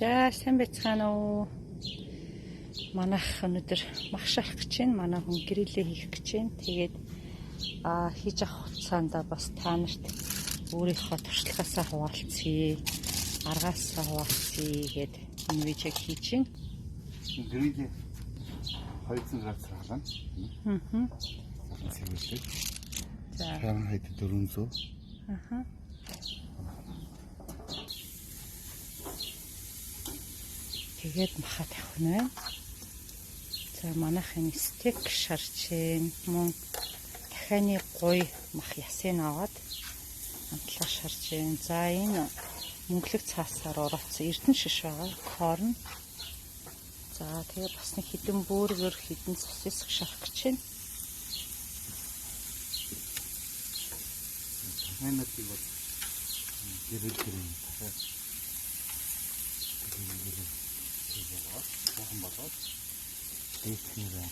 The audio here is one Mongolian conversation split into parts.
За сайн байцгаана уу. Манайх өнөөдөр магш авах гэж байна. Манай хүн гэрэлээ хийх гэж байна. Тэгээд хийж авах хугацаанд бас та нарт өөрийнхөө туршлагаасаа хуваалцъя. Аргаасаа хуваалцъя гэд энэ видеог хийж байна. Гэрэлээ 200 градусаар халаана. Салан сэрүүлдэг. За. Фаранхайт 400. Тэгээд маха тавих нь байна. За манайхын стейк шарж байна. Мөн дахианы гуй мах ясыг аваад амтлаа шарж байна. За энэ мөнгөлөг цаасаар орооцсон эрдэнэ шиш байгаа. Корн. За тэгээ бас нэг хідэн бөөргөр хідэн сосиск шарах гэж байна. Хэмээтийг бол гэрэл дахиад бохон болоод дээшний байна.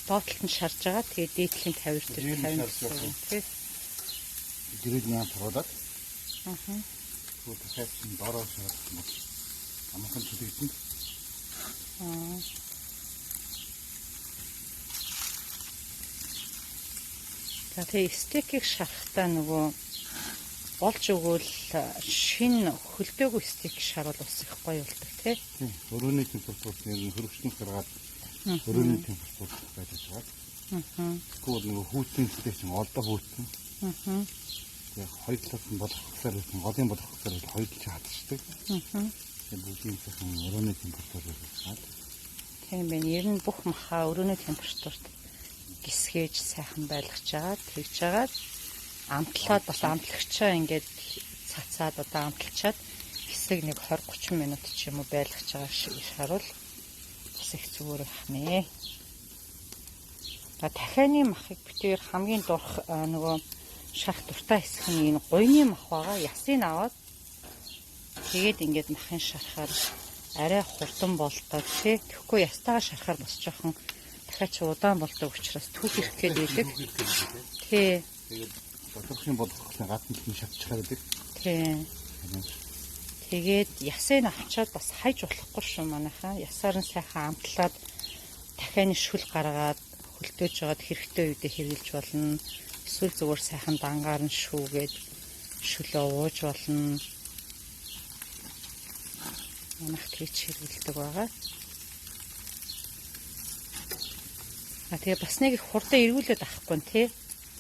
Доотлолт нь шарж байгаа. Тэгээ дээдлийн 50 дээр 50 тий. Гэрэл няа тавуулаад. Тэгвэл дахиад дороо шарах юм бол амархан төлөвлөн. Тэгээ стейкийг шарахтаа нөгөө болж өгвөл шинэ хөлдөөгүй стейк шаруул бас их гоё болдог тий. Өрөөний температур нь хөрөвчнөд гаргаад өрөөний температур байж байгаа. Тэгвэл нөгөө хүүтийн стейк чинь олдоо хүүтэн. Тэгээ хоёр талаас нь болгохсаар байсан голын болгохсаар хоёр талыг хатчихдаг. Тэгээ бүгдийн сайхан өрөөний температур байна. Тийм байна. Ер нь бүх махаа өрөөний температурт гисгээж сайхан байлгаж агаад тэгж агаад амтлаад бас амтлагчаа ингээд цацаад одоо амталчаад хэсэг нэг 20-30 минут ч юм уу байлгаж байгаа шиг шаруул бас их зүгээр байна. Дахианы махыг битээр хамгийн дурх нөгөө шах дуртай хэсэг нь энэ гуйны мах байгаа. Ясыг аваад тэгээд ингээд махын шарахаар арай хурдан болдог тий. Тэгэхгүй ястайгаа шарахаар бас жоохон дахиад ч удаан болдог учраас түүх их гээд байдаг. Тий. Тэгээд бодлогын болгохын гадна нь шатчихаар байдаг. Тий. Тэгээд ясыг авчаад бас хайж болохгүй шүү манайхаа. Ясаар нь сайхан амтлаад дахианы шүл гаргаад хөлтөөж жагаад хэрэгтэй үедээ хэрглэж болно. Эсвэл зүгээр сайхан дангаар нь шүүгээд шүлөө ууж болно. Манайх тэгж хэргэлдэг байгаа. Тэгээ бас нэг их хурдан эргүүлээд авахгүй нь тий.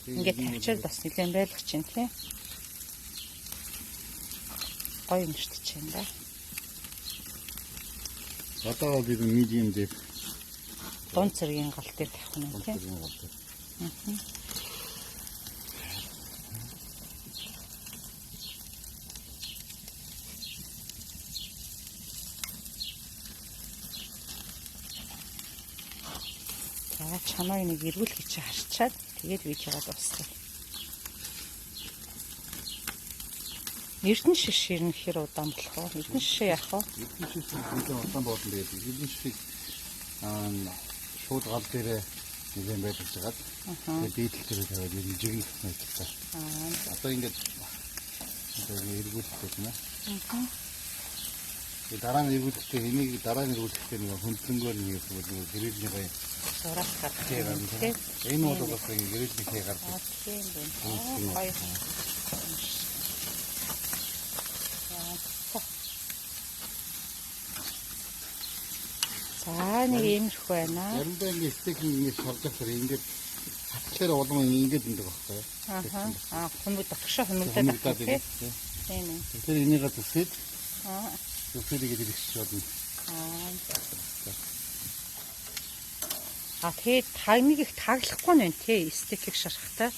Ингээд тавьчаад бас нэлээд байлгах чинь тий. Гоё юм шүү дээ да. Одоо бид medium дээр дунд зэргийн гал дээр тавих нь тий. Чамайг нэг эргүүл гэж харчаад тэгээд видеогоо дуусгая. Эрдэнэ шиш хэр удаан болох вэ? Эрдэнэ шишээ яах вэ? Эрдэнэ шиш удаан болно гэдэг. Эрдэнэ шишийг шууд гал дээрээ нэгэн байлгаж хагаад тэгээд дээдл дээр тавиад жигнэх мэтлээ. Одоо ингээд эргүүлэх гэнэ. Дараа нь эргүүлэхдээ энийг дараа нь эргүүлэхдээ нэг хөндлөнгөөр нэг гэрэлний гоё зураг гаргах юм тий. Энэ бол бас гэрэлний хэ гардаг. Тийм байна. За нэг иймэрхүү байна. Заримдаа ингэ стейк ингэ шавдахаар ингээд хатчлаар улам ингээд өндөг байхгүй. Хүмүүс дотгошоо хөндлөдөг тий. Тийм ээ. Тэгэхээр энийг төсөөд төсөөдийг хэрэгсэж болно. Тэгээд тагныг их таглахгүй нэ тий стейкийг шарахтаа.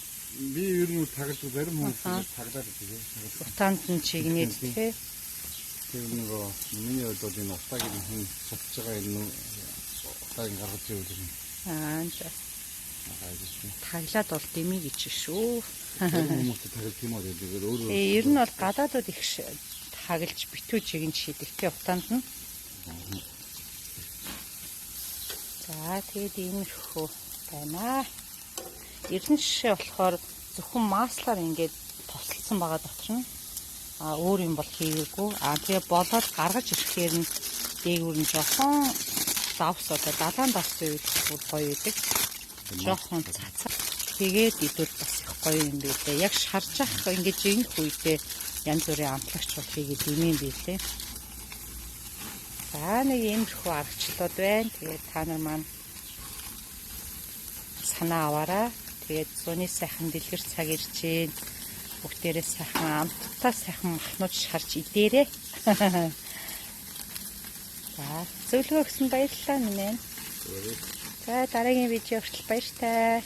Би ер нь таглаж зарим хүмүүс таглаад байдаг. Утаанд нь чигнээд тий. Тэр нөгөө миний бодлоо энэ утааг нь шатж байгаа энэ утааг гаргаж ивэл юм. За. Таглаад бол дэмий гэж шүү. Хүмүүс таглаж тийм үү гэдэг өөрөө. Ер нь бол гадаадууд их таглаж битүү чигэн шийдэг тий утаанд нь. За тэгээд иймэрхүү байна. эрдэнэ шишээ болохоор зөвхөн маслаар ингээд тосолсон байгаа дотор нь өөр юм бол хийгээгүй. Тэгээ болоод гаргаж ирэхээр нь дээгүүр нь жоохон давс одоо далайн давсын үед бүр гоё идэг. Жоохон цацаг. Тэгээд идвэл бас их гоё юм билээ. Яг шарж ах ингээд жинх үедээ янз бүрийн амтлагч бол хийгээд ийм юм билээ. За нэг иймэрхүү аргачлалууд байна. Тэгээд та нар маань санаа аваарай. Тэгээд зуны сайхан дэлгэр цаг ирж байна. Бүгдээрээ сайхан амттаа сайхан махнууд шарж идээрэй. За зөвлөгөө өгсөн баярлалаа минь. За дараагийн видео хүртэл баяртай.